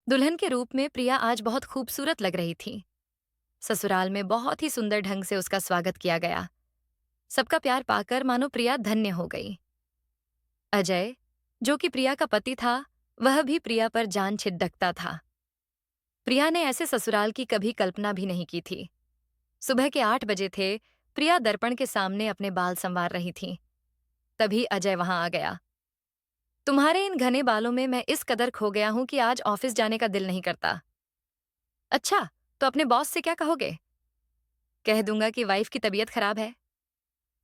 दुल्हन के रूप में प्रिया आज बहुत खूबसूरत लग रही थी। ससुराल में बहुत ही सुंदर ढंग से उसका स्वागत किया गया। सबका प्यार पाकर मानो प्रिया धन्य हो गई। अजय, जो कि प्रिया का पति था, वह भी प्रिया पर जान छिड़कता था। प्रिया ने ऐसे ससुराल की कभी कल्पना भी नहीं की थी। सुबह के 8 बजे थे। प्रिया दर्पण के सामने अपने बाल संवार रही थी। तभी अजय वहां आ गया। तुम्हारे इन घने बालों में मैं इस कदर खो गया हूं कि आज ऑफिस जाने का दिल नहीं करता। अच्छा, तो अपने बॉस से क्या कहोगे? कह दूंगा कि वाइफ की तबीयत खराब है।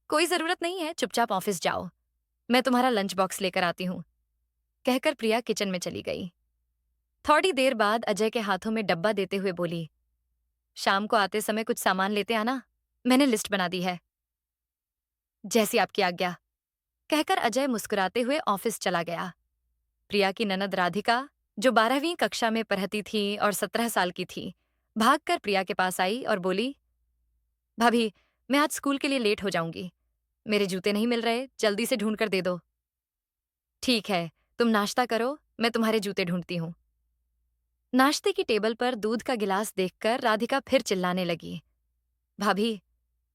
कोई जरूरत नहीं है, चुपचाप ऑफिस जाओ। मैं तुम्हारा लंच बॉक्स लेकर आती हूँ। कहकर प्रिया किचन में चली गई। थोड़ी देर बाद अजय के हाथों में डब्बा देते हुए बोली, शाम को आते समय कुछ सामान लेते आना। मैंने लिस्ट बना दी है। जैसी आपकी आज्ञा। कहकर अजय मुस्कुराते हुए ऑफिस चला गया। प्रिया की ननद राधिका, जो 12वीं कक्षा में पढ़ती थी और 17 साल की थी, भागकर प्रिया के पास आई और बोली, भाभी, मैं आज स्कूल के लिए लेट हो जाऊंगी। मेरे जूते नहीं मिल रहे, जल्दी से ढूंढ कर दे दो। ठीक है, तुम नाश्ता करो, मैं तुम्हारे जूते ढूंढती हूँ। नाश्ते की टेबल पर दूध का गिलास देखकर राधिका फिर चिल्लाने लगी, भाभी,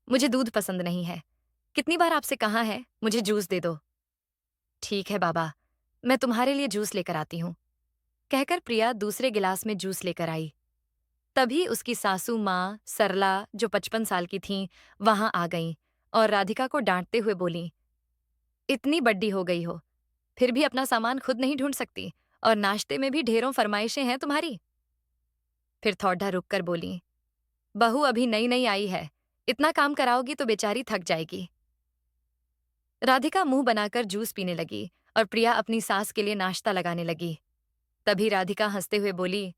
मुझे दूध पसंद नहीं है। कितनी बार आपसे कहा है, मुझे जूस दे दो। ठीक है बाबा, मैं तुम्हारे लिए जूस लेकर आती हूँ। कहकर प्रिया दूसरे गिलास में जूस लेकर आई। तभी उसकी सासू माँ सरला, जो 55 साल की थीं, वहां आ गईं और राधिका को डांटते हुए बोलीं, इतनी बड्डी हो गई हो, फिर भी अपना सामान खुद नहीं ढूंढ सकती, और नाश्ते में भी ढेरों फरमाइशें हैं तुम्हारी। फिर थोड़ा रुक कर बोली, बहू अभी नई नई आई है, इतना काम कराओगी तो बेचारी थक जाएगी। राधिका मुंह बनाकर जूस पीने लगी और प्रिया अपनी सास के लिए नाश्ता लगाने लगी। तभी राधिका हंसते हुए बोली,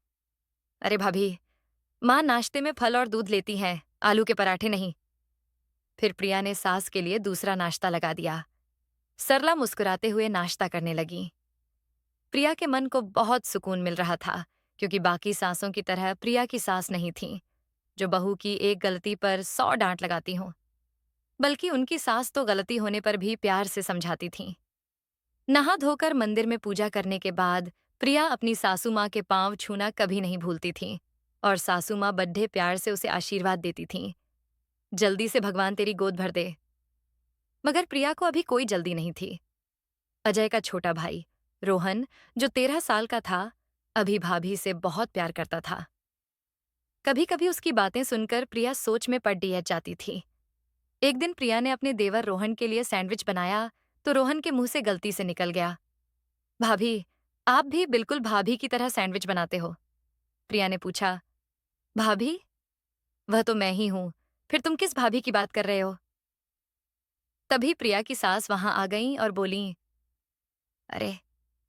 अरे भाभी, माँ नाश्ते में फल और दूध लेती हैं, आलू के पराठे नहीं। फिर प्रिया ने सास के लिए दूसरा नाश्ता लगा दिया। सरला मुस्कुराते हुए नाश्ता करने लगी। प्रिया के मन को बहुत सुकून मिल रहा था, क्योंकि बाकी सासों की तरह प्रिया की सास नहीं थी, जो बहू की एक गलती पर 100 डांट लगाती हों। बल्कि उनकी सास तो गलती होने पर भी प्यार से समझाती थीं। नहा धोकर मंदिर में पूजा करने के बाद प्रिया अपनी सासू माँ के पांव छूना कभी नहीं भूलती थी, और सासू माँ बड्ढे प्यार से उसे आशीर्वाद देती थीं, जल्दी से भगवान तेरी गोद भर दे। मगर प्रिया को अभी कोई जल्दी नहीं थी। अजय का छोटा भाई रोहन, जो 13 साल का था, अभी भाभी से बहुत प्यार करता था। कभी कभी उसकी बातें सुनकर प्रिया सोच में पड़ जाती थी। एक दिन प्रिया ने अपने देवर रोहन के लिए सैंडविच बनाया तो रोहन के मुंह से गलती से निकल गया, भाभी, आप भी बिल्कुल भाभी की तरह सैंडविच बनाते हो। प्रिया ने पूछा, भाभी? वह तो मैं ही हूं, फिर तुम किस भाभी की बात कर रहे हो? तभी प्रिया की सास वहां आ गईं और बोलीं, अरे,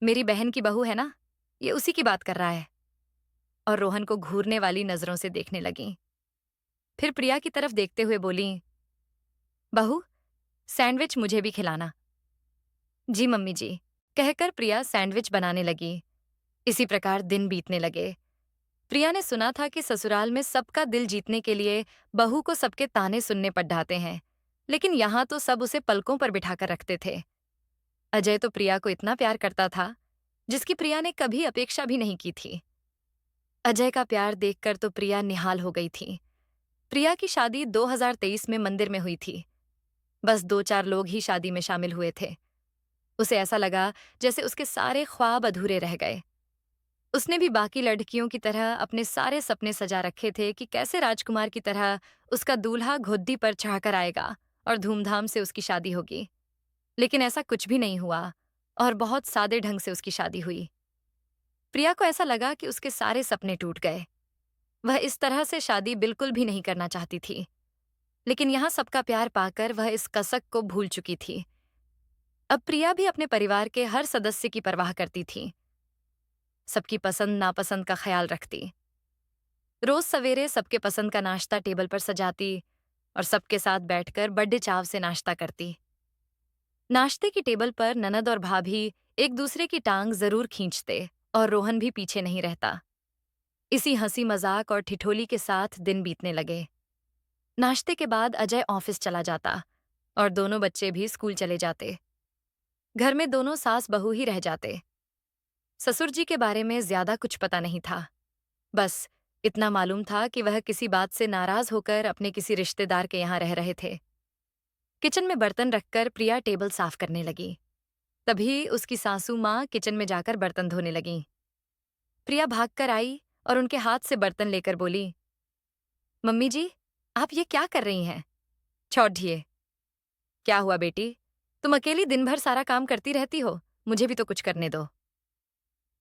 मेरी बहन की बहू है ना, ये उसी की बात कर रहा है। और रोहन को घूरने वाली नजरों से देखने लगीं। फिर प्रिया की तरफ देखते हुए बोलीं, बहू, सैंडविच मुझे भी खिलाना। जी मम्मी जी। कहकर प्रिया सैंडविच बनाने लगी। इसी प्रकार दिन बीतने लगे। प्रिया ने सुना था कि ससुराल में सबका दिल जीतने के लिए बहू को सबके ताने सुनने पड़ जाते हैं, लेकिन यहां तो सब उसे पलकों पर बिठाकर रखते थे। अजय तो प्रिया को इतना प्यार करता था, जिसकी प्रिया ने कभी अपेक्षा भी नहीं की थी। अजय का प्यार देखकर तो प्रिया निहाल हो गई थी। प्रिया की शादी 2023 में मंदिर में हुई थी। बस 2-4 लोग ही शादी में शामिल हुए थे। उसे ऐसा लगा जैसे उसके सारे ख्वाब अधूरे रह गए। उसने भी बाकी लड़कियों की तरह अपने सारे सपने सजा रखे थे कि कैसे राजकुमार की तरह उसका दूल्हा घोड़ी पर चढ़कर आएगा और धूमधाम से उसकी शादी होगी। लेकिन ऐसा कुछ भी नहीं हुआ और बहुत सादे ढंग से उसकी शादी हुई। प्रिया को ऐसा लगा कि उसके सारे सपने टूट गए। वह इस तरह से शादी बिल्कुल भी नहीं करना चाहती थी, लेकिन यहाँ सबका प्यार पाकर वह इस कसक को भूल चुकी थी। अब प्रिया भी अपने परिवार के हर सदस्य की परवाह करती थी, सबकी पसंद नापसंद का ख्याल रखती। रोज सवेरे सबके पसंद का नाश्ता टेबल पर सजाती और सबके साथ बैठकर बड़े चाव से नाश्ता करती। नाश्ते की टेबल पर ननद और भाभी एक दूसरे की टांग जरूर खींचते और रोहन भी पीछे नहीं रहता। इसी हंसी मजाक और ठिठोली के साथ दिन बीतने लगे। नाश्ते के बाद अजय ऑफिस चला जाता और दोनों बच्चे भी स्कूल चले जाते। घर में दोनों सास बहू ही रह जाते। ससुर जी के बारे में ज्यादा कुछ पता नहीं था। बस इतना मालूम था कि वह किसी बात से नाराज होकर अपने किसी रिश्तेदार के यहाँ रह रहे थे। किचन में बर्तन रखकर प्रिया टेबल साफ करने लगी। तभी उसकी सासू माँ किचन में जाकर बर्तन धोने लगीं। प्रिया भागकर आई और उनके हाथ से बर्तन लेकर बोली, मम्मी जी, आप ये क्या कर रही हैं? चौधिए। क्या हुआ बेटी? तुम अकेली दिन भर सारा काम करती रहती हो, मुझे भी तो कुछ करने दो।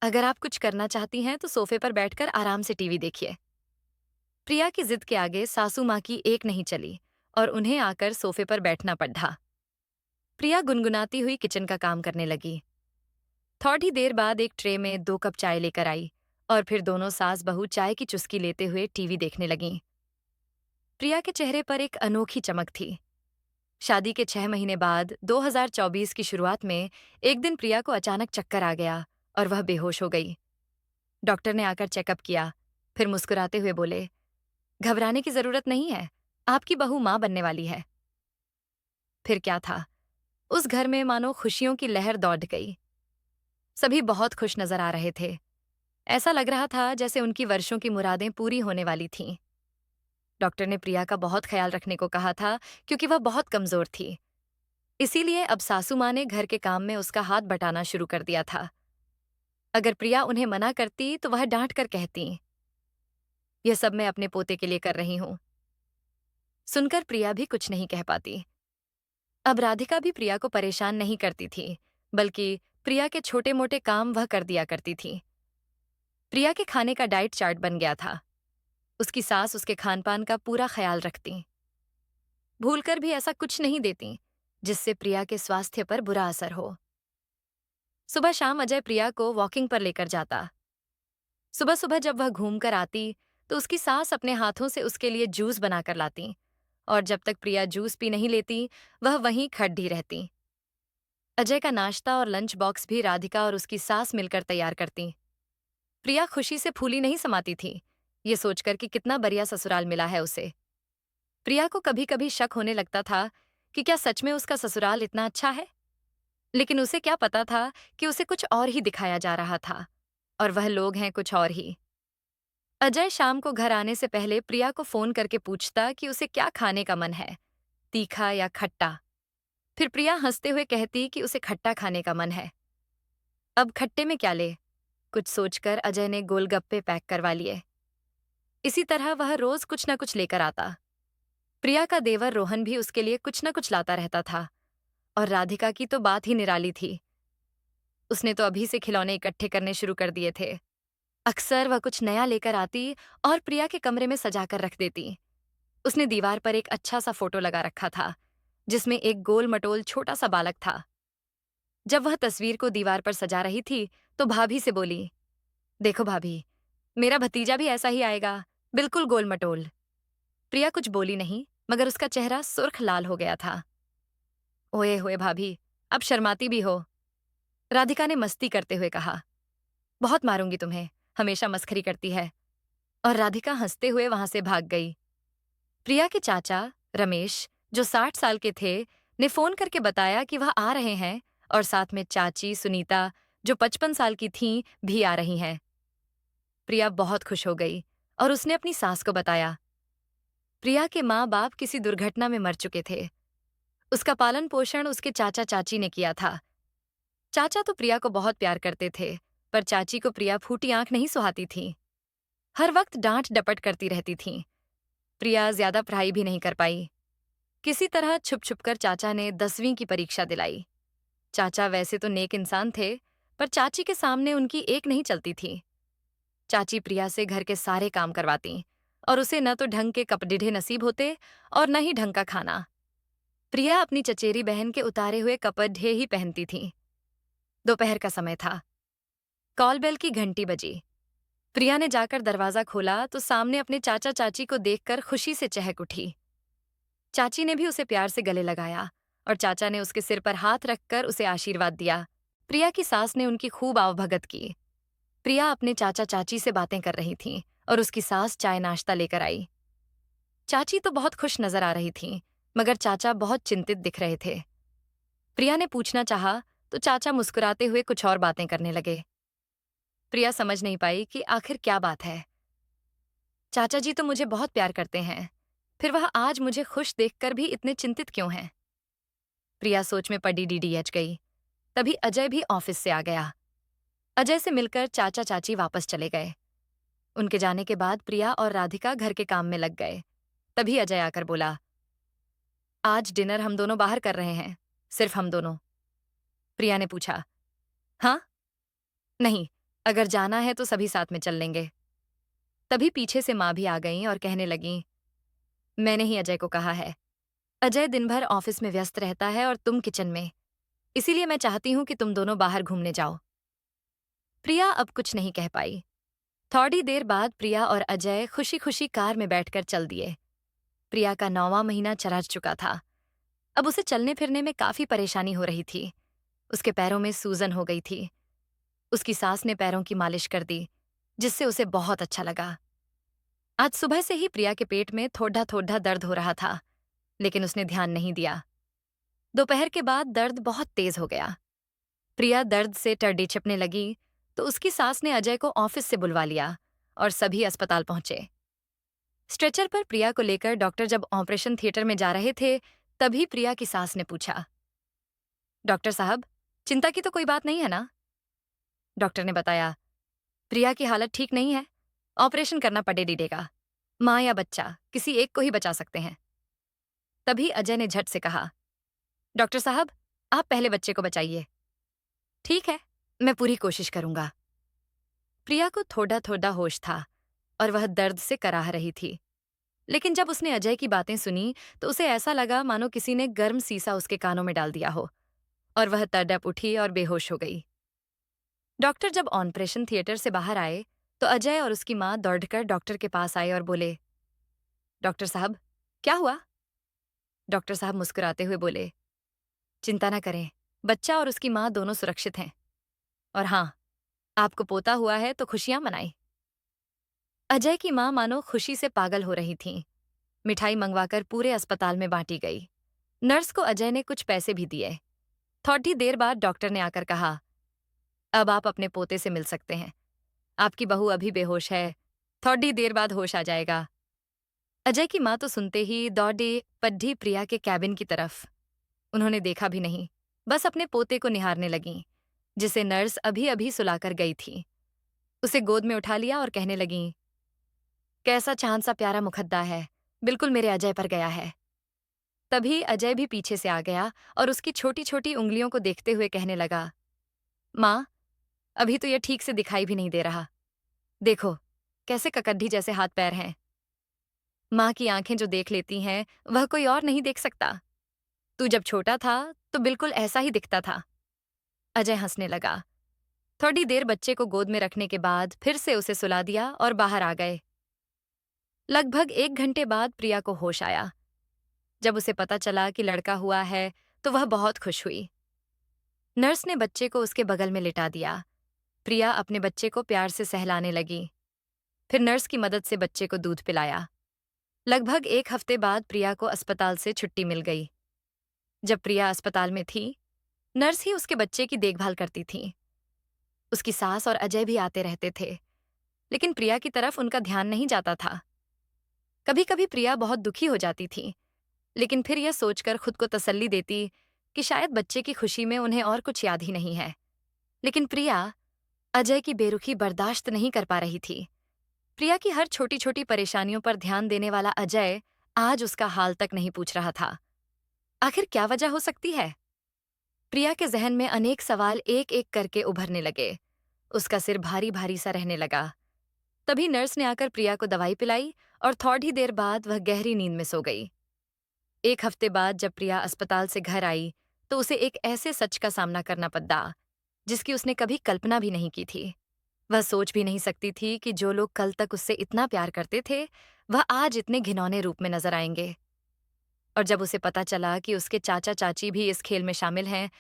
अगर आप कुछ करना चाहती हैं तो सोफे पर बैठकर आराम से टीवी देखिए। प्रिया की जिद के आगे सासू माँ की एक नहीं चली और उन्हें आकर सोफे पर बैठना पड़ा। प्रिया गुनगुनाती हुई किचन का काम करने लगी। थोड़ी देर बाद एक ट्रे में 2 कप चाय लेकर आई और फिर दोनों सास बहू चाय की चुस्की लेते हुए टीवी देखने लगीं। प्रिया के चेहरे पर एक अनोखी चमक थी। शादी के 6 महीने बाद 2024 की शुरुआत में एक दिन प्रिया को अचानक चक्कर आ गया और वह बेहोश हो गई। डॉक्टर ने आकर चेकअप किया, फिर मुस्कुराते हुए बोले, घबराने की जरूरत नहीं है, आपकी बहू मां बनने वाली है। फिर क्या था, उस घर में मानो खुशियों की लहर दौड़ गई। सभी बहुत खुश नजर आ रहे थे। ऐसा लग रहा था जैसे उनकी वर्षों की मुरादें पूरी होने वाली थीं। डॉक्टर ने प्रिया का बहुत ख्याल रखने को कहा था क्योंकि वह बहुत कमजोर थी। इसीलिए अब सासू माँ ने घर के काम में उसका हाथ बटाना शुरू कर दिया था। अगर प्रिया उन्हें मना करती तो वह डांट कर कहती, यह सब मैं अपने पोते के लिए कर रही हूं। सुनकर प्रिया भी कुछ नहीं कह पाती। अब राधिका भी प्रिया को परेशान नहीं करती थी, बल्कि प्रिया के छोटे मोटे काम वह कर दिया करती थी। प्रिया के खाने का डाइट चार्ट बन गया था। उसकी सास उसके खान पान का पूरा ख्याल रखती। भूलकर भी ऐसा कुछ नहीं देती जिससे प्रिया के स्वास्थ्य पर बुरा असर हो। सुबह शाम अजय प्रिया को वॉकिंग पर लेकर जाता। सुबह सुबह जब वह घूमकर आती तो उसकी सास अपने हाथों से उसके लिए जूस बनाकर लाती और जब तक प्रिया जूस पी नहीं लेती वह वहीं खड़ी रहती। अजय का नाश्ता और लंच बॉक्स भी राधिका और उसकी सास मिलकर तैयार करती। प्रिया खुशी से फूली नहीं समाती थी, ये सोचकर कि कितना बढ़िया ससुराल मिला है उसे। प्रिया को कभी कभी शक होने लगता था कि क्या सच में उसका ससुराल इतना अच्छा है, लेकिन उसे क्या पता था कि उसे कुछ और ही दिखाया जा रहा था और वह लोग हैं कुछ और ही। अजय शाम को घर आने से पहले प्रिया को फोन करके पूछता कि उसे क्या खाने का मन है, तीखा या खट्टा। फिर प्रिया हंसते हुए कहती कि उसे खट्टा खाने का मन है। अब खट्टे में क्या ले? कुछ सोचकर अजय ने गोलगप्पे पैक करवा लिए। इसी तरह वह रोज कुछ न कुछ लेकर आता। प्रिया का देवर रोहन भी उसके लिए कुछ न कुछ लाता रहता था और राधिका की तो बात ही निराली थी। उसने तो अभी से खिलौने इकट्ठे करने शुरू कर दिए थे। अक्सर वह कुछ नया लेकर आती और प्रिया के कमरे में सजाकर रख देती। उसने दीवार पर एक अच्छा सा फोटो लगा रखा था जिसमें एक गोल मटोल छोटा सा बालक था। जब वह तस्वीर को दीवार पर सजा रही थी तो भाभी से बोली, देखो भाभी, मेरा भतीजा भी ऐसा ही आएगा, बिल्कुल गोल मटोल। प्रिया कुछ बोली नहीं, मगर उसका चेहरा सुर्ख लाल हो गया था। ओए होए भाभी, अब शर्माती भी हो, राधिका ने मस्ती करते हुए कहा। बहुत मारूंगी तुम्हें, हमेशा मस्खरी करती है। और राधिका हंसते हुए वहां से भाग गई। प्रिया के चाचा रमेश, जो 60 साल के थे, ने फोन करके बताया कि वह आ रहे हैं और साथ में चाची सुनीता, जो 55 साल की थीं, भी आ रही हैं। प्रिया बहुत खुश हो गई और उसने अपनी सास को बताया। प्रिया के माँ बाप किसी दुर्घटना में मर चुके थे। उसका पालन पोषण उसके चाचा चाची ने किया था। चाचा तो प्रिया को बहुत प्यार करते थे, पर चाची को प्रिया फूटी आंख नहीं सुहाती थी। हर वक्त डांट डपट करती रहती थी। प्रिया ज्यादा पढ़ाई भी नहीं कर पाई। किसी तरह छुप छुप कर चाचा ने 10वीं की परीक्षा दिलाई। चाचा वैसे तो नेक इंसान थे, पर चाची के सामने उनकी एक नहीं चलती थी। चाची प्रिया से घर के सारे काम करवाती और उसे न तो ढंग के कपड़े नसीब होते और न ही ढंग का खाना। प्रिया अपनी चचेरी बहन के उतारे हुए कपड़े ही पहनती थी। दोपहर का समय था। कॉल बेल की घंटी बजी। प्रिया ने जाकर दरवाजा खोला तो सामने अपने चाचा चाची को देखकर खुशी से चहक उठी। चाची ने भी उसे प्यार से गले लगाया और चाचा ने उसके सिर पर हाथ रखकर उसे आशीर्वाद दिया। प्रिया की सास ने उनकी खूब आवभगत की। प्रिया अपने चाचा चाची से बातें कर रही थी और उसकी सास चाय नाश्ता लेकर आई। चाची तो बहुत खुश नजर आ रही थी, मगर चाचा बहुत चिंतित दिख रहे थे। प्रिया ने पूछना चाहा तो चाचा मुस्कुराते हुए कुछ और बातें करने लगे। प्रिया समझ नहीं पाई कि आखिर क्या बात है। चाचा जी तो मुझे बहुत प्यार करते हैं, फिर वह आज मुझे खुश देखकर भी इतने चिंतित क्यों हैं? प्रिया सोच में पड़ी डीडीएच गई। तभी अजय भी ऑफिस से आ गया। अजय से मिलकर चाचा चाची वापस चले गए। उनके जाने के बाद प्रिया और राधिका घर के काम में लग गए। तभी अजय आकर बोला, आज डिनर हम दोनों बाहर कर रहे हैं, सिर्फ हम दोनों। प्रिया ने पूछा, हाँ? नहीं, अगर जाना है तो सभी साथ में चल लेंगे। तभी पीछे से माँ भी आ गईं और कहने लगीं, मैंने ही अजय को कहा है। अजय दिन भर ऑफिस में व्यस्त रहता है और तुम किचन में, इसीलिए मैं चाहती हूँ कि तुम दोनों बाहर घूमने जाओ। प्रिया अब कुछ नहीं कह पाई। थोड़ी देर बाद प्रिया और अजय खुशी खुशी कार में बैठकर चल दिए। प्रिया का 9वां महीना चला चुका था। अब उसे चलने फिरने में काफी परेशानी हो रही थी। उसके पैरों में सूजन हो गई थी। उसकी सास ने पैरों की मालिश कर दी, जिससे उसे बहुत अच्छा लगा। आज सुबह से ही प्रिया के पेट में थोड़ा थोड़ा दर्द हो रहा था, लेकिन उसने ध्यान नहीं दिया। दोपहर के बाद दर्द बहुत तेज हो गया। प्रिया दर्द से टर्डी छिपने लगी, तो उसकी सास ने अजय को ऑफिस से बुलवा लिया और सभी अस्पताल पहुंचे। स्ट्रेचर पर प्रिया को लेकर डॉक्टर जब ऑपरेशन थिएटर में जा रहे थे, तभी प्रिया की सास ने पूछा, डॉक्टर साहब, चिंता की तो कोई बात नहीं है ना? डॉक्टर ने बताया, प्रिया की हालत ठीक नहीं है, ऑपरेशन करना पड़ेगा। माँ या बच्चा, किसी एक को ही बचा सकते हैं। तभी अजय ने झट से कहा, डॉक्टर साहब, आप पहले बच्चे को बचाइए। ठीक है, मैं पूरी कोशिश करूंगा। प्रिया को थोड़ा थोड़ा होश था और वह दर्द से कराह रही थी। लेकिन जब उसने अजय की बातें सुनी, तो उसे ऐसा लगा मानो किसी ने गर्म सीसा उसके कानों में डाल दिया हो, और वह तड़प उठी और बेहोश हो गई। डॉक्टर जब ऑपरेशन थिएटर से बाहर आए, तो अजय और उसकी माँ दौड़कर डॉक्टर के पास आए और बोले, डॉक्टर साहब, क्या हुआ? डॉक्टर साहब मुस्कुराते हुए बोले, चिंता ना करें, बच्चा और उसकी माँ दोनों सुरक्षित हैं। और हाँ, आपको पोता हुआ है तो खुशियां मनाई। अजय की माँ मानो खुशी से पागल हो रही थीं। मिठाई मंगवाकर पूरे अस्पताल में बांटी गई। नर्स को अजय ने कुछ पैसे भी दिए। थोड़ी देर बाद डॉक्टर ने आकर कहा, अब आप अपने पोते से मिल सकते हैं। आपकी बहू अभी बेहोश है, थोड़ी देर बाद होश आ जाएगा। अजय की माँ तो सुनते ही दौड़े पड्ढी प्रिया के कैबिन की तरफ। उन्होंने देखा भी नहीं, बस अपने पोते को निहारने लगीं, जिसे नर्स अभी अभी सुलाकर गई थी। उसे गोद में उठा लिया और कहने लगीं, कैसा चांद सा प्यारा मुखद्दा है, बिल्कुल मेरे अजय पर गया है। तभी अजय भी पीछे से आ गया और उसकी छोटी छोटी उंगलियों को देखते हुए कहने लगा, माँ, अभी तो यह ठीक से दिखाई भी नहीं दे रहा। देखो, कैसे ककड्ढी जैसे हाथ पैर हैं। माँ की आंखें जो देख लेती हैं, वह कोई और नहीं देख सकता। तू जब छोटा था, तो बिल्कुल ऐसा ही दिखता था। अजय हंसने लगा। थोड़ी देर बच्चे को गोद में रखने के बाद फिर से उसे सुला दिया और बाहर आ गए। लगभग 1 घंटे बाद प्रिया को होश आया। जब उसे पता चला कि लड़का हुआ है, तो वह बहुत खुश हुई। नर्स ने बच्चे को उसके बगल में लिटा दिया। प्रिया अपने बच्चे को प्यार से सहलाने लगी। फिर नर्स की मदद से बच्चे को दूध पिलाया। लगभग 1 हफ्ते बाद प्रिया को अस्पताल से छुट्टी मिल गई। जब प्रिया अस्पताल में थी, नर्स ही उसके बच्चे की देखभाल करती थी। उसकी सास और अजय भी आते रहते थे, लेकिन प्रिया की तरफ उनका ध्यान नहीं जाता था। कभी कभी प्रिया बहुत दुखी हो जाती थी, लेकिन फिर यह सोचकर खुद को तसल्ली देती कि शायद बच्चे की खुशी में उन्हें और कुछ याद ही नहीं है। लेकिन प्रिया अजय की बेरुखी बर्दाश्त नहीं कर पा रही थी। प्रिया की हर छोटी छोटी परेशानियों पर ध्यान देने वाला अजय आज उसका हाल तक नहीं पूछ रहा था। आखिर क्या वजह हो सकती है? प्रिया के जहन में अनेक सवाल एक एक करके उभरने लगे। उसका सिर भारी भारी सा रहने लगा। तभी नर्स ने आकर प्रिया को दवाई पिलाई और थोड़ी देर बाद वह गहरी नींद में सो गई। 1 हफ्ते बाद जब प्रिया अस्पताल से घर आई, तो उसे एक ऐसे सच का सामना करना पड़ा जिसकी उसने कभी कल्पना भी नहीं की थी। वह सोच भी नहीं सकती थी कि जो लोग कल तक उससे इतना प्यार करते थे, वह आज इतने घिनौने रूप में नजर आएंगे। और जब उसे पता चला कि उसके चाचा चाची भी इस खेल में शामिल हैं,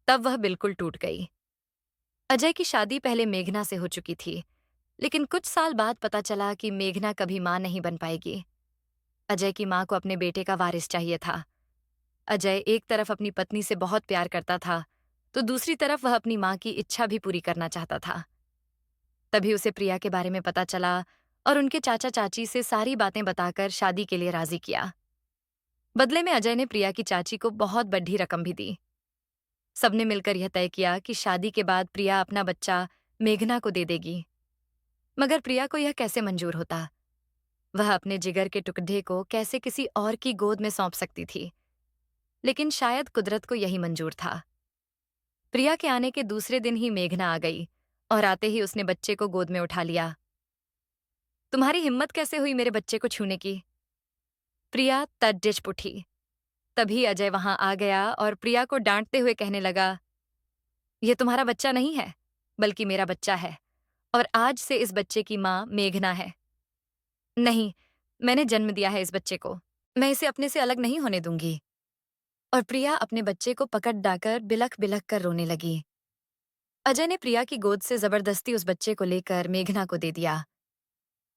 तब वह बिल्कुल टूट गई। अजय की शादी पहले मेघना से हो चुकी थी, लेकिन कुछ साल बाद पता चला कि मेघना कभी मां नहीं बन पाएगी। अजय की मां को अपने बेटे का वारिस चाहिए था। अजय एक तरफ अपनी पत्नी से बहुत प्यार करता था, तो दूसरी तरफ वह अपनी मां की इच्छा भी पूरी करना चाहता था। तभी उसे प्रिया के बारे में पता चला और उनके चाचा चाची से सारी बातें बताकर शादी के लिए राजी किया। बदले में अजय ने प्रिया की चाची को बहुत बड़ी रकम भी दी। सबने मिलकर यह तय किया कि शादी के बाद प्रिया अपना बच्चा मेघना को दे देगी। मगर प्रिया को यह कैसे मंजूर होता? वह अपने जिगर के टुकड़े को कैसे किसी और की गोद में सौंप सकती थी? लेकिन शायद कुदरत को यही मंजूर था। प्रिया के आने के दूसरे दिन ही मेघना आ गई और आते ही उसने बच्चे को गोद में उठा लिया। तुम्हारी हिम्मत कैसे हुई मेरे बच्चे को छूने की? प्रिया तड्डिच उठी। तभी अजय वहां आ गया और प्रिया को डांटते हुए कहने लगा, यह तुम्हारा बच्चा नहीं है, बल्कि मेरा बच्चा है, और आज से इस बच्चे की मां मेघना है। नहीं, मैंने जन्म दिया है इस बच्चे को। मैं इसे अपने से अलग नहीं होने दूंगी। और प्रिया अपने बच्चे को पकड़ डाकर बिलख बिलख कर रोने लगी। अजय ने प्रिया की गोद से जबरदस्ती उस बच्चे को लेकर मेघना को दे दिया।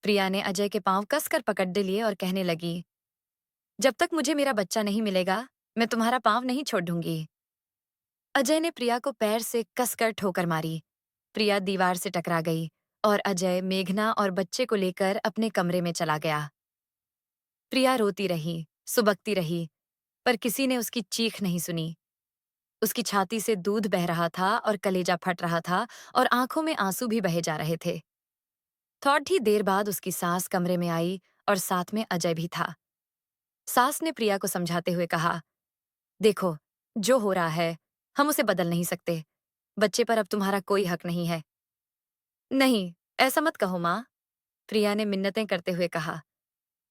प्रिया ने अजय के पांव कसकर पकड़ लिए और कहने लगी, जब तक मुझे मेरा बच्चा नहीं मिलेगा, मैं तुम्हारा पांव नहीं छोड़ दूंगी। अजय ने प्रिया को पैर से कसकर ठोकर मारी। प्रिया दीवार से टकरा गई और अजय मेघना और बच्चे को लेकर अपने कमरे में चला गया। प्रिया रोती रही, सुबकती रही, पर किसी ने उसकी चीख नहीं सुनी। उसकी छाती से दूध बह रहा था और कलेजा फट रहा था और आंखों में आंसू भी बहे जा रहे थे। थोड़ी देर बाद उसकी सास कमरे में आई और साथ में अजय भी था। सास ने प्रिया को समझाते हुए कहा, देखो, जो हो रहा है, हम उसे बदल नहीं सकते। बच्चे पर अब तुम्हारा कोई हक नहीं है। नहीं, ऐसा मत कहो माँ, प्रिया ने मिन्नतें करते हुए कहा,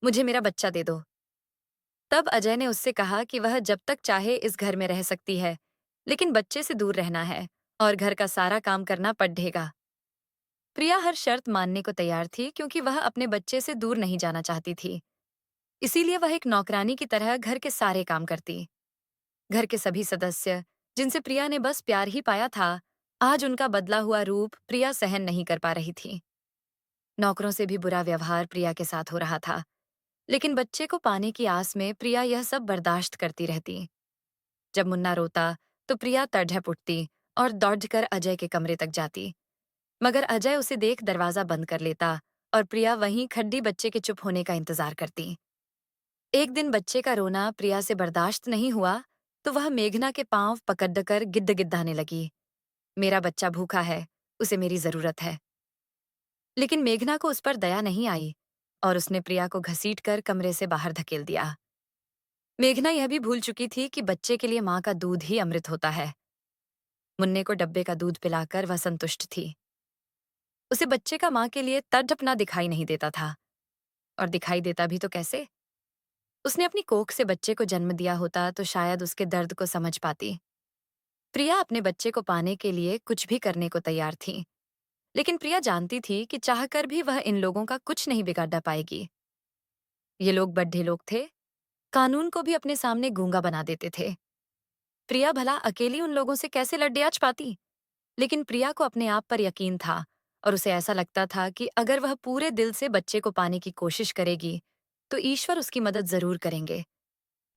मुझे मेरा बच्चा दे दो। तब अजय ने उससे कहा कि वह जब तक चाहे इस घर में रह सकती है, लेकिन बच्चे से दूर रहना है और घर का सारा काम करना पड़ेगा। प्रिया हर शर्त मानने को तैयार थी क्योंकि वह अपने बच्चे से दूर नहीं जाना चाहती थी। इसीलिए वह एक नौकरानी की तरह घर के सारे काम करती। घर के सभी सदस्य, जिनसे प्रिया ने बस प्यार ही पाया था, आज उनका बदला हुआ रूप प्रिया सहन नहीं कर पा रही थी। नौकरों से भी बुरा व्यवहार प्रिया के साथ हो रहा था, लेकिन बच्चे को पाने की आस में प्रिया यह सब बर्दाश्त करती रहती। जब मुन्ना रोता, तो प्रिया तड़झप उठती और दौड़कर अजय के कमरे तक जाती। मगर अजय उसे देख दरवाजा बंद कर लेता और प्रिया वहीं खड्डी बच्चे के चुप होने का इंतजार करती। एक दिन बच्चे का रोना प्रिया से बर्दाश्त नहीं हुआ, तो वह मेघना के पांव पकड़कर गिद्द गिद्दाने लगी। मेरा बच्चा भूखा है, उसे मेरी जरूरत है। लेकिन मेघना को उस पर दया नहीं आई और उसने प्रिया को घसीटकर कमरे से बाहर धकेल दिया। मेघना यह भी भूल चुकी थी कि बच्चे के लिए माँ का दूध ही अमृत होता है। मुन्ने को डब्बे का दूध पिलाकर वह संतुष्ट थी। उसे बच्चे का माँ के लिए तड़पना दिखाई नहीं देता था, और दिखाई देता भी तो कैसे? उसने अपनी कोख से बच्चे को जन्म दिया होता तो शायद उसके दर्द को समझ पाती। प्रिया अपने बच्चे को पाने के लिए कुछ भी करने को तैयार थी, लेकिन प्रिया जानती थी कि चाहकर भी वह इन लोगों का कुछ नहीं बिगाड़ पाएगी। ये लोग बड्ढे लोग थे, कानून को भी अपने सामने गूंगा बना देते थे। प्रिया भला अकेली उन लोगों से कैसे लड़ियाच पाती? लेकिन प्रिया को अपने आप पर यकीन था और उसे ऐसा लगता था कि अगर वह पूरे दिल से बच्चे को पाने की कोशिश करेगी, तो ईश्वर उसकी मदद जरूर करेंगे।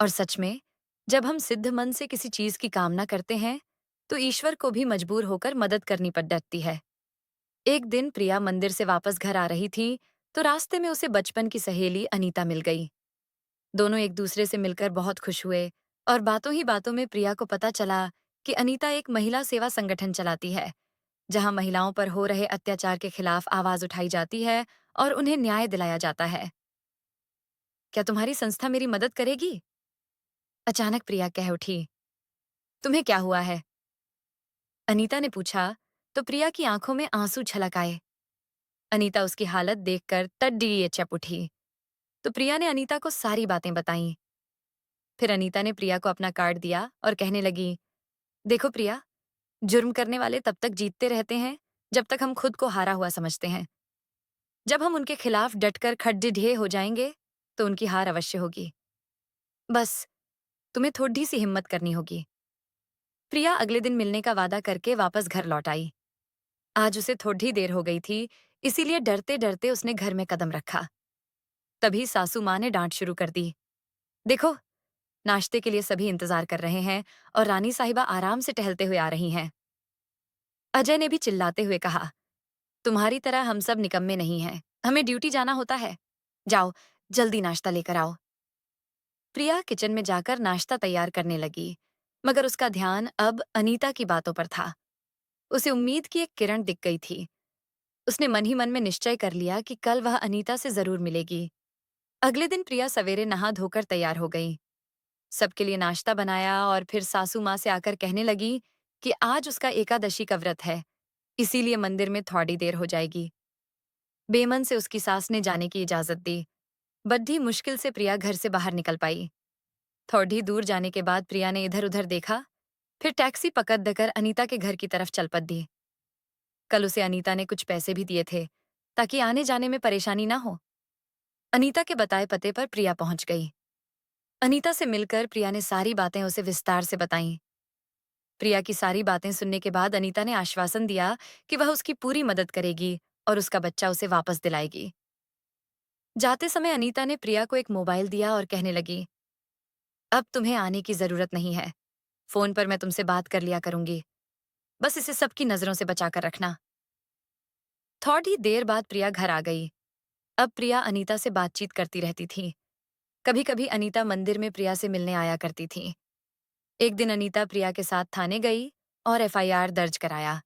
और सच में, जब हम सिद्ध मन से किसी चीज की कामना करते हैं, तो ईश्वर को भी मजबूर होकर मदद करनी पड़ जाती है। एक दिन प्रिया मंदिर से वापस घर आ रही थी, तो रास्ते में उसे बचपन की सहेली अनीता मिल गई। दोनों एक दूसरे से मिलकर बहुत खुश हुए और बातों ही बातों में प्रिया को पता चला कि अनीता एक महिला सेवा संगठन चलाती है, जहां महिलाओं पर हो रहे अत्याचार के खिलाफ आवाज उठाई जाती है और उन्हें न्याय दिलाया जाता है। क्या तुम्हारी संस्था मेरी मदद करेगी? अचानक प्रिया कह उठी। तुम्हें क्या हुआ है? अनीता ने पूछा, तो प्रिया की आंखों में आंसू छलक आए। अनीता उसकी हालत देखकर तड्डी चप उठी। तो प्रिया ने अनीता को सारी बातें बताईं। फिर अनीता ने प्रिया को अपना कार्ड दिया और कहने लगी, देखो प्रिया, जुर्म करने वाले तब तक जीतते रहते हैं जब तक हम खुद को हारा हुआ समझते हैं। जब हम उनके खिलाफ डटकर खड़े हो जाएंगे, तो उनकी हार अवश्य होगी। बस तुम्हें थोड़ी सी हिम्मत करनी होगी। प्रिया अगले दिन मिलने का वादा करके वापस घर लौट आई। आज उसे थोड़ी देर हो गई थी, इसीलिए डरते डरते उसने घर में कदम रखा। तभी सासू माँ ने डांट शुरू कर दी। देखो, नाश्ते के लिए सभी इंतजार कर रहे हैं और रानी साहिबा आराम से टहलते हुए आ रही हैं। अजय ने भी चिल्लाते हुए कहा, तुम्हारी तरह हम सब निकम्मे नहीं हैं। हमें ड्यूटी जाना होता है। जाओ, जल्दी नाश्ता लेकर आओ। प्रिया किचन में जाकर नाश्ता तैयार करने लगी, मगर उसका ध्यान अब अनीता की बातों पर था। उसे उम्मीद की एक किरण दिख गई थी। उसने मन ही मन में निश्चय कर लिया कि कल वह अनीता से जरूर मिलेगी। अगले दिन प्रिया सवेरे नहा धोकर तैयार हो गई। सबके लिए नाश्ता बनाया और फिर सासू माँ से आकर कहने लगी कि आज उसका एकादशी का व्रत है, इसीलिए मंदिर में थोड़ी देर हो जाएगी। बेमन से उसकी सास ने जाने की इजाजत दी। बड्डी मुश्किल से प्रिया घर से बाहर निकल पाई। थोड़ी दूर जाने के बाद प्रिया ने इधर उधर देखा, फिर टैक्सी पकड़ देकर अनीता के घर की तरफ चल पड़ी। कल उसे अनीता ने कुछ पैसे भी दिए थे ताकि आने जाने में परेशानी ना हो। अनीता के बताए पते पर प्रिया पहुंच गई। अनीता से मिलकर प्रिया ने सारी बातें उसे विस्तार से बताईं। प्रिया की सारी बातें सुनने के बाद अनीता ने आश्वासन दिया कि वह उसकी पूरी मदद करेगी और उसका बच्चा उसे वापस दिलाएगी। जाते समय अनीता ने प्रिया को एक मोबाइल दिया और कहने लगी, अब तुम्हें आने की जरूरत नहीं है। फोन पर मैं तुमसे बात कर लिया करूंगी। बस इसे सबकी नजरों से बचाकर रखना। थोड़ी देर बाद प्रिया घर आ गई। अब प्रिया अनीता से बातचीत करती रहती थी। कभी कभी अनीता मंदिर में प्रिया से मिलने आया करती थी। एक दिन अनीता प्रिया के साथ थाने गई और एफआईआर दर्ज कराया।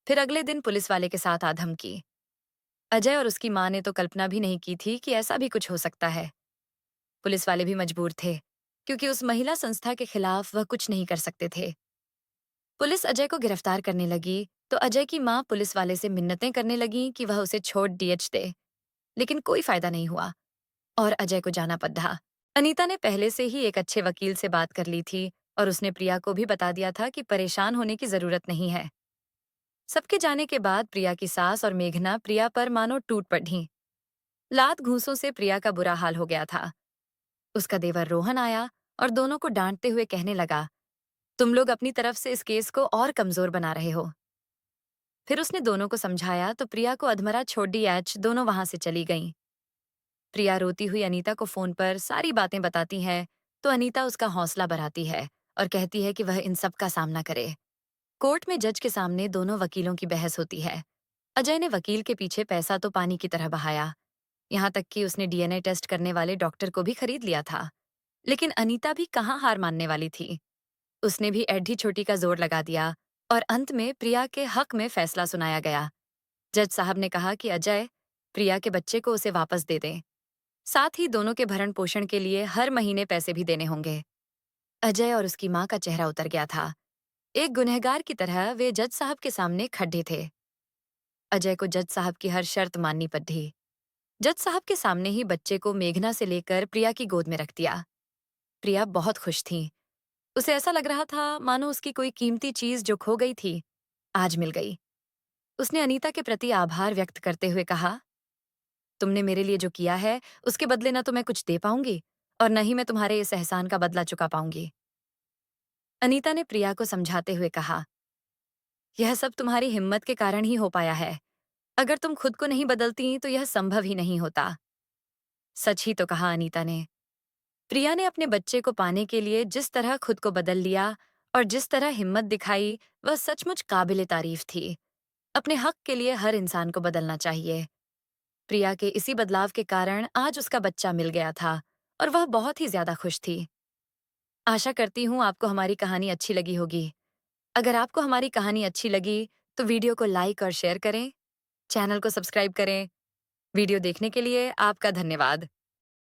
फिर अगले दिन पुलिस वाले के साथ आधम की। अजय और उसकी मां ने तो कल्पना भी नहीं की थी कि ऐसा भी कुछ हो सकता है। पुलिस वाले भी मजबूर थे, क्योंकि उस महिला संस्था के खिलाफ वह कुछ नहीं कर सकते थे। पुलिस अजय को गिरफ्तार करने लगी तो अजय की मां पुलिस वाले से मिन्नतें करने लगी कि वह उसे छोड़ डीएच दे, लेकिन कोई फायदा नहीं हुआ और अजय को जाना पड़ा। अनीता ने पहले से ही एक अच्छे वकील से बात कर ली थी और उसने प्रिया को भी बता दिया था कि परेशान होने की जरूरत नहीं है। सबके जाने के बाद प्रिया की सास और मेघना प्रिया पर मानो टूट पड़ी। लात घूंसों से प्रिया का बुरा हाल हो गया था। उसका देवर रोहन आया और दोनों को डांटते हुए कहने लगा, तुम लोग अपनी तरफ से इस केस को और कमजोर बना रहे हो। फिर उसने दोनों को समझाया तो प्रिया को अधमरा छोड़ दी एच दोनों वहां से चली गईं। प्रिया रोती हुई अनीता को फोन पर सारी बातें बताती है तो अनीता उसका हौसला बढ़ाती है और कहती है कि वह इन सब का सामना करे। कोर्ट में जज के सामने दोनों वकीलों की बहस होती है। अजय ने वकील के पीछे पैसा तो पानी की तरह बहाया, यहाँ तक कि उसने डीएनए टेस्ट करने वाले डॉक्टर को भी खरीद लिया था। लेकिन अनीता भी कहाँ हार मानने वाली थी। उसने भी एड्डी छोटी का जोर लगा दिया और अंत में प्रिया के हक में फैसला सुनाया गया। जज साहब ने कहा कि अजय प्रिया के बच्चे को उसे वापस दे दें। साथ ही दोनों के भरण पोषण के लिए हर महीने पैसे भी देने होंगे। अजय और उसकी माँ का चेहरा उतर गया था। एक गुनहगार की तरह वे जज साहब के सामने खड़े थे। अजय को जज साहब की हर शर्त माननी पड़ी। जज साहब के सामने ही बच्चे को मेघना से लेकर प्रिया की गोद में रख दिया। प्रिया बहुत खुश थी। उसे ऐसा लग रहा था मानो उसकी कोई कीमती चीज जो खो गई थी आज मिल गई। उसने अनीता के प्रति आभार व्यक्त करते हुए कहा, तुमने मेरे लिए जो किया है उसके बदले न तो मैं कुछ दे पाऊंगी और न ही मैं तुम्हारे इस एहसान का बदला चुका पाऊंगी। अनीता ने प्रिया को समझाते हुए कहा, यह सब तुम्हारी हिम्मत के कारण ही हो पाया है। अगर तुम खुद को नहीं बदलती तो यह संभव ही नहीं होता। सच ही तो कहा अनीता ने। प्रिया ने अपने बच्चे को पाने के लिए जिस तरह खुद को बदल लिया और जिस तरह हिम्मत दिखाई वह सचमुच काबिले तारीफ थी। अपने हक के लिए हर इंसान को बदलना चाहिए। प्रिया के इसी बदलाव के कारण आज उसका बच्चा मिल गया था और वह बहुत ही ज्यादा खुश थी। आशा करती हूँ आपको हमारी कहानी अच्छी लगी होगी। अगर आपको हमारी कहानी अच्छी लगी तो वीडियो को लाइक और शेयर करें, चैनल को सब्सक्राइब करें। वीडियो देखने के लिए आपका धन्यवाद।